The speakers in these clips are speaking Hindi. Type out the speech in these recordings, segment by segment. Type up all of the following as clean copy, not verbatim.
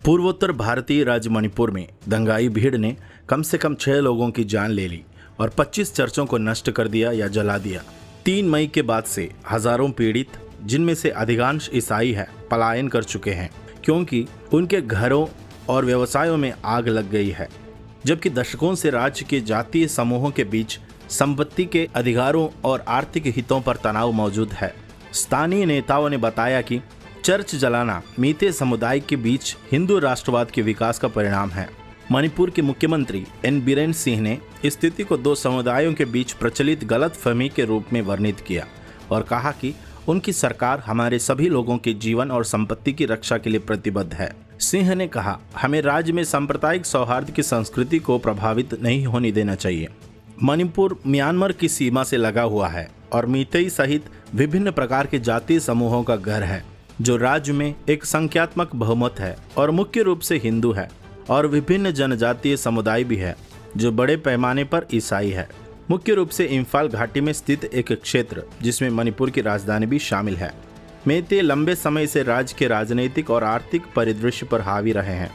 पूर्वोत्तर भारतीय राज्य मणिपुर में दंगाई भीड़ ने कम से कम 6 लोगों की जान ले ली और 25 चर्चों को नष्ट कर दिया या जला दिया। 3 मई के बाद से हजारों पीड़ित, जिनमें से अधिकांश ईसाई है, पलायन कर चुके हैं क्योंकि उनके घरों और व्यवसायों में आग लग गई है। जबकि दशकों से राज्य के जातीय समूहों के बीच संपत्ति के अधिकारों और आर्थिक हितों पर तनाव मौजूद है। स्थानीय नेताओं ने बताया कि चर्च जलाना मीते समुदाय के बीच हिंदू राष्ट्रवाद के विकास का परिणाम है। मणिपुर के मुख्यमंत्री एन बीरेन सिंह ने स्थिति को 2 समुदायों के बीच प्रचलित गलतफहमी के रूप में वर्णित किया और कहा कि उनकी सरकार हमारे सभी लोगों के जीवन और संपत्ति की रक्षा के लिए प्रतिबद्ध है। सिंह ने कहा, हमें राज्य में सांप्रदायिक सौहार्द की संस्कृति को प्रभावित नहीं होने देना चाहिए। मणिपुर म्यांमार की सीमा से लगा हुआ है और मीतेई सहित विभिन्न प्रकार के जातीय समूहों का घर है, जो राज्य में एक संख्यात्मक बहुमत है और मुख्य रूप से हिंदू है, और विभिन्न जनजातीय समुदाय भी है जो बड़े पैमाने पर ईसाई है। मुख्य रूप से इम्फाल घाटी में स्थित एक क्षेत्र जिसमें मणिपुर की राजधानी भी शामिल है। मेते लंबे समय से राज्य के राजनीतिक और आर्थिक परिदृश्य पर हावी रहे हैं।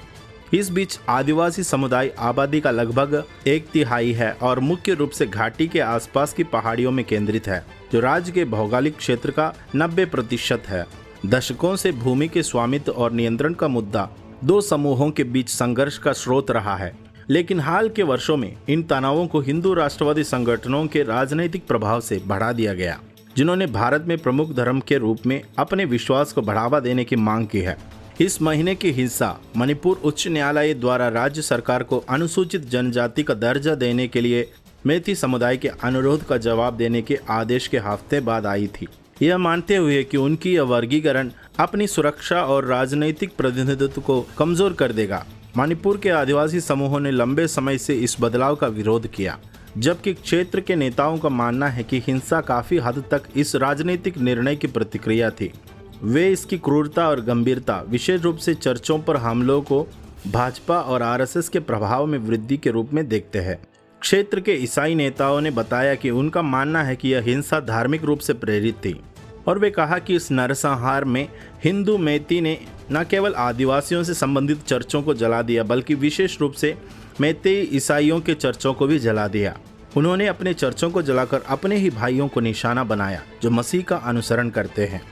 इस बीच आदिवासी समुदाय आबादी का लगभग 1/3 है और मुख्य रूप से घाटी के आसपास की पहाड़ियों में केंद्रित है, जो राज्य के भौगोलिक क्षेत्र का 90% है। दशकों से भूमि के स्वामित्व और नियंत्रण का मुद्दा 2 समूहों के बीच संघर्ष का स्रोत रहा है, लेकिन हाल के वर्षों में इन तनावों को हिंदू राष्ट्रवादी संगठनों के राजनीतिक प्रभाव से बढ़ा दिया गया, जिन्होंने भारत में प्रमुख धर्म के रूप में अपने विश्वास को बढ़ावा देने की मांग की है। इस महीने की हिंसा मणिपुर उच्च न्यायालय द्वारा राज्य सरकार को अनुसूचित जनजाति का दर्जा देने के लिए मेती समुदाय के अनुरोध का जवाब देने के आदेश के हफ्ते बाद आई थी, यह मानते हुए कि उनकी यह वर्गीकरण अपनी सुरक्षा और राजनीतिक प्रतिनिधित्व को कमजोर कर देगा। मणिपुर के आदिवासी समूहों ने लंबे समय से इस बदलाव का विरोध किया, जबकि क्षेत्र के नेताओं का मानना है कि हिंसा काफी हद तक इस राजनीतिक निर्णय की प्रतिक्रिया थी। वे इसकी क्रूरता और गंभीरता, विशेष रूप से चर्चों पर हमलों को भाजपा और आरएसएस के प्रभाव में वृद्धि के रूप में देखते हैं। क्षेत्र के ईसाई नेताओं ने बताया कि उनका मानना है कि यह हिंसा धार्मिक रूप से प्रेरित थी, और वे कहा कि इस नरसंहार में हिंदू मेती ने न केवल आदिवासियों से संबंधित चर्चों को जला दिया, बल्कि विशेष रूप से मेतेई ईसाइयों के चर्चों को भी जला दिया। उन्होंने अपने चर्चों को जलाकर अपने ही भाइयों को निशाना बनाया जो मसीह का अनुसरण करते हैं।